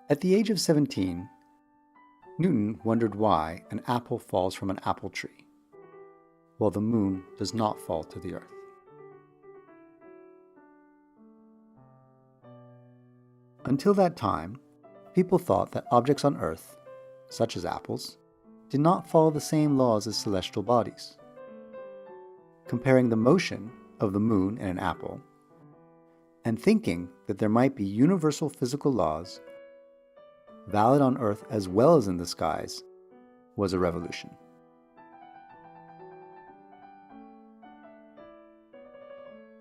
At the age of 17, Newton wondered why an apple falls from an apple tree, while the moon does not fall to the earth. Until that time, people thought that objects on Earth, such as apples, did not follow the same laws as celestial bodies. Comparing the motion of the moon and an apple, and thinking that there might be universal physical laws valid on Earth as well as in the skies, was a revolution.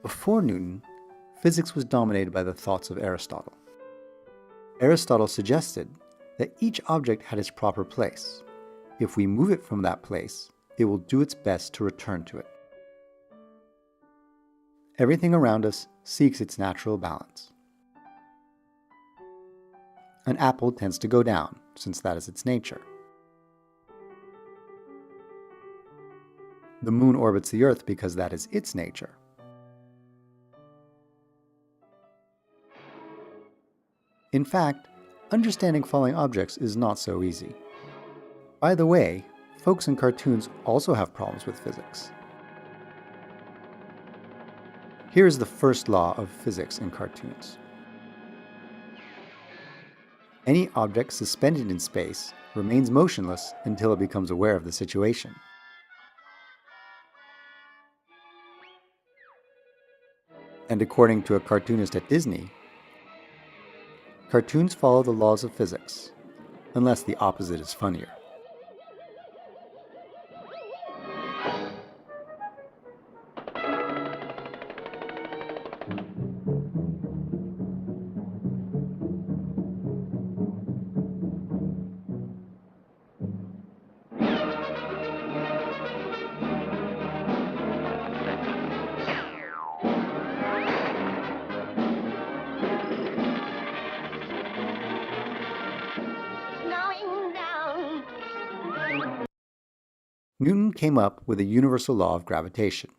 Before Newton, physics was dominated by the thoughts of Aristotle. Aristotle suggested that each object had its proper place. If we move it from that place, it will do its best to return to it. Everything around us seeks its natural balance. An apple tends to go down, since that is its nature. The moon orbits the Earth because that is its nature. In fact, understanding falling objects is not so easy. By the way, folks in cartoons also have problems with physics. Here is the first law of physics in cartoons. Any object suspended in space remains motionless until it becomes aware of the situation. And according to a cartoonist at Disney, cartoons follow the laws of physics, unless the opposite is funnier. Newton came up with a universal law of gravitation.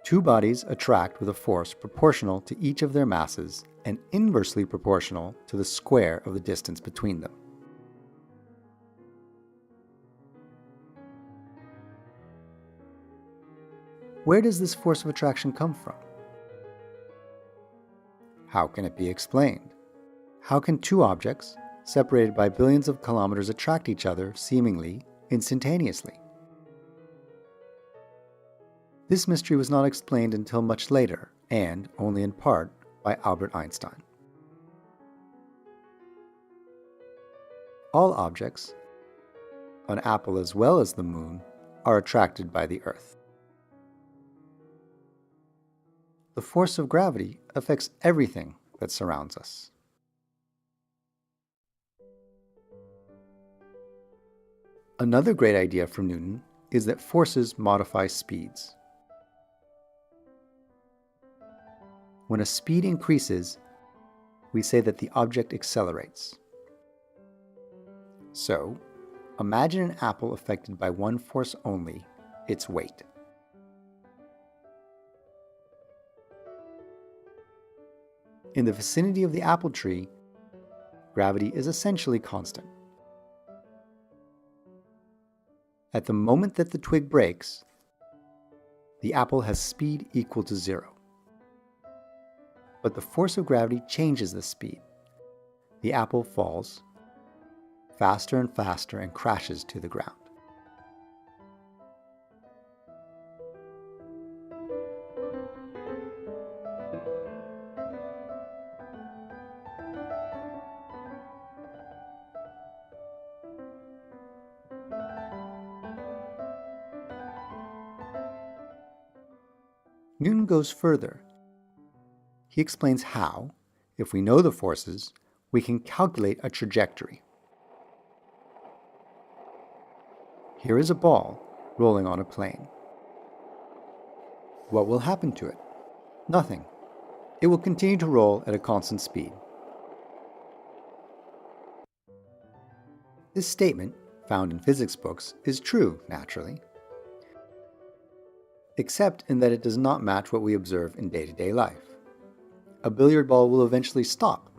Two bodies attract with a force proportional to each of their masses and inversely proportional to the square of the distance between them. Where does this force of attraction come from? How can it be explained? How can two objects, separated by billions of kilometers, attract each other seemingly instantaneously? This mystery was not explained until much later, and only in part, by Albert Einstein. All objects, an apple as well as the moon, are attracted by the Earth. The force of gravity affects everything that surrounds us. Another great idea from Newton is that forces modify speeds. When a speed increases, we say that the object accelerates. So, imagine an apple affected by one force only, its weight. In the vicinity of the apple tree, gravity is essentially constant. At the moment that the twig breaks, the apple has speed equal to 0. But the force of gravity changes the speed. The apple falls faster and faster and crashes to the ground. Newton goes further. He explains how, if we know the forces, we can calculate a trajectory. Here is a ball rolling on a plane. What will happen to it? Nothing. It will continue to roll at a constant speed. This statement, found in physics books, is true, naturally. except in that it does not match what we observe in day-to-day life. A billiard ball will eventually stop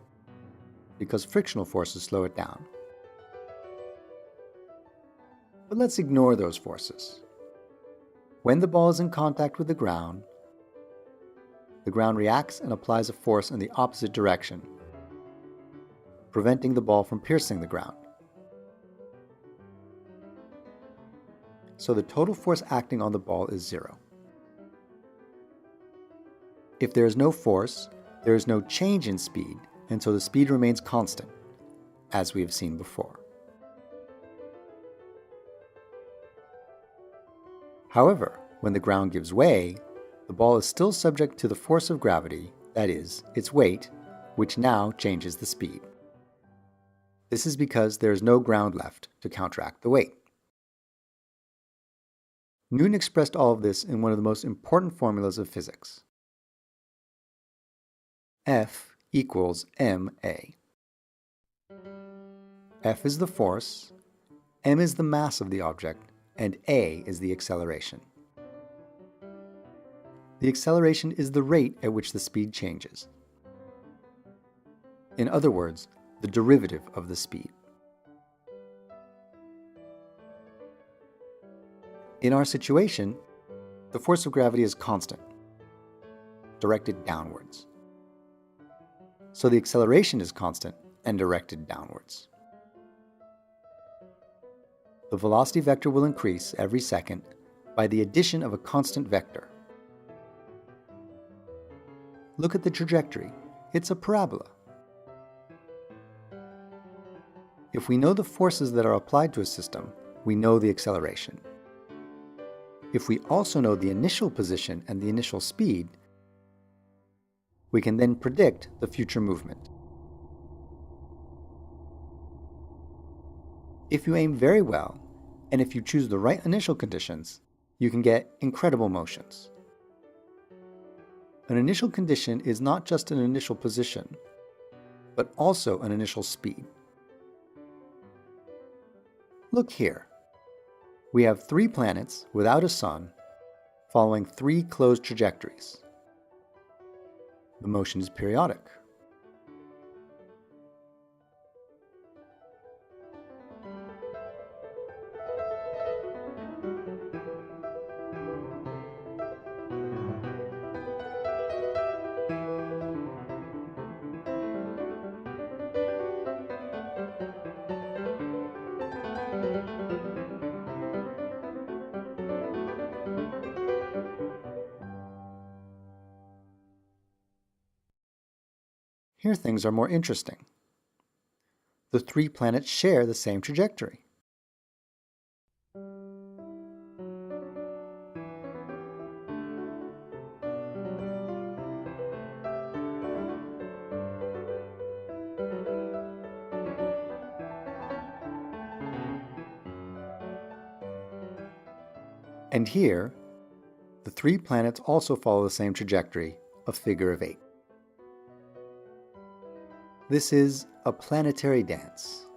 because frictional forces slow it down. But let's ignore those forces. When the ball is in contact with the ground reacts and applies a force in the opposite direction, preventing the ball from piercing the ground. So the total force acting on the ball is 0. If there is no force, there is no change in speed, and so the speed remains constant, as we have seen before. However, when the ground gives way, the ball is still subject to the force of gravity, that is, its weight, which now changes the speed. This is because there is no ground left to counteract the weight. Newton expressed all of this in one of the most important formulas of physics. F equals ma. F is the force, m is the mass of the object, and a is the acceleration. The acceleration is the rate at which the speed changes. In other words, the derivative of the speed. In our situation, the force of gravity is constant, directed downwards. So the acceleration is constant and directed downwards. The velocity vector will increase every second by the addition of a constant vector. Look at the trajectory. It's a parabola. If we know the forces that are applied to a system, we know the acceleration. If we also know the initial position and the initial speed, we can then predict the future movement. If you aim very well, and if you choose the right initial conditions, you can get incredible motions. An initial condition is not just an initial position, but also an initial speed. Look here. We have 3 planets without a sun following 3 closed trajectories. The motion is periodic. Here things are more interesting. The 3 planets share the same trajectory. And here, the 3 planets also follow the same trajectory, a figure of 8. This is a planetary dance.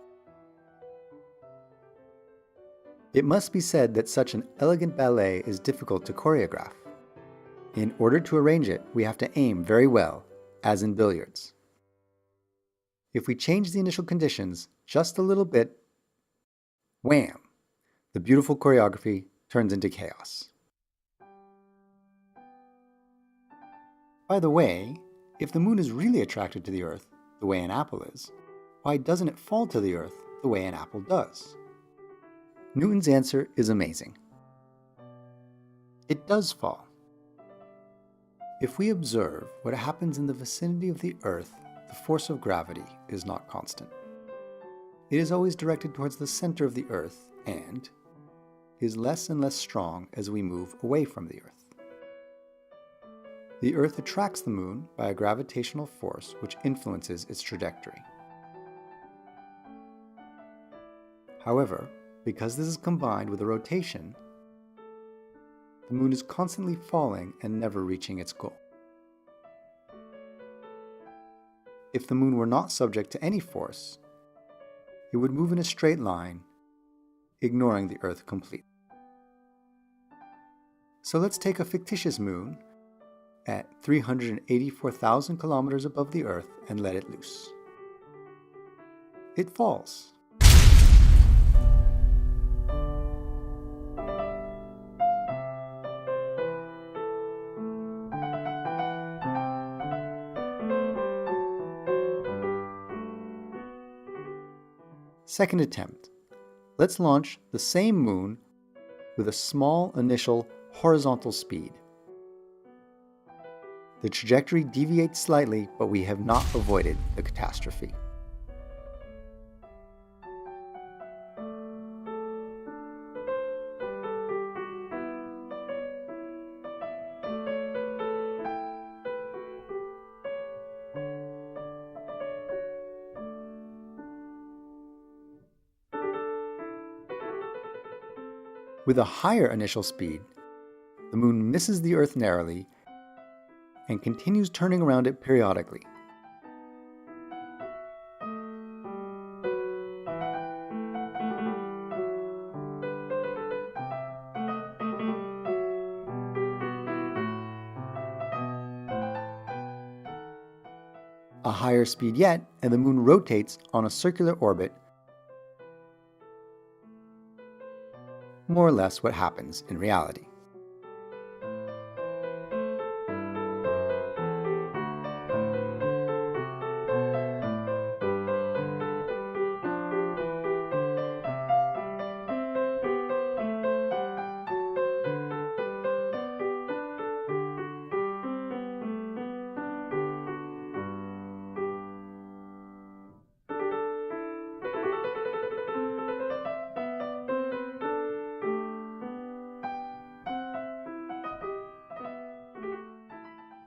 It must be said that such an elegant ballet is difficult to choreograph. In order to arrange it, we have to aim very well, as in billiards. If we change the initial conditions just a little bit, wham! The beautiful choreography turns into chaos. By the way, if the moon is really attracted to the Earth, the way an apple is, why doesn't it fall to the Earth the way an apple does? Newton's answer is amazing. It does fall. If we observe what happens in the vicinity of the Earth, the force of gravity is not constant. It is always directed towards the center of the Earth and is less and less strong as we move away from the Earth. The Earth attracts the Moon by a gravitational force which influences its trajectory. However, because this is combined with a rotation, the Moon is constantly falling and never reaching its goal. If the Moon were not subject to any force, it would move in a straight line, ignoring the Earth completely. So let's take a fictitious moon at 384,000 kilometers above the Earth and let it loose. It falls. Second attempt. Let's launch the same moon with a small initial horizontal speed. The trajectory deviates slightly, but we have not avoided the catastrophe. With a higher initial speed, the moon misses the Earth narrowly and continues turning around it periodically. A higher speed yet, and the moon rotates on a circular orbit, more or less what happens in reality.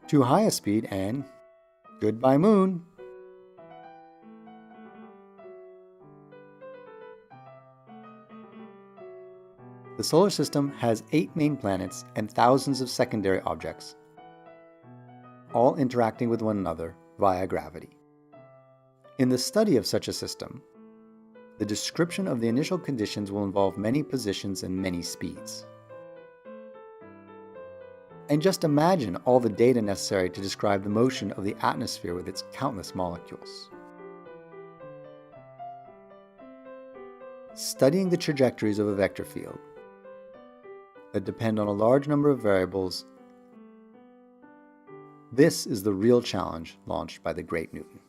Too high a speed and goodbye moon. The solar system has 8 main planets and thousands of secondary objects, all interacting with one another via gravity. In the study of such a system, the description of the initial conditions will involve many positions and many speeds. And just imagine all the data necessary to describe the motion of the atmosphere with its countless molecules. Studying the trajectories of a vector field that depend on a large number of variables, this is the real challenge launched by the great Newton.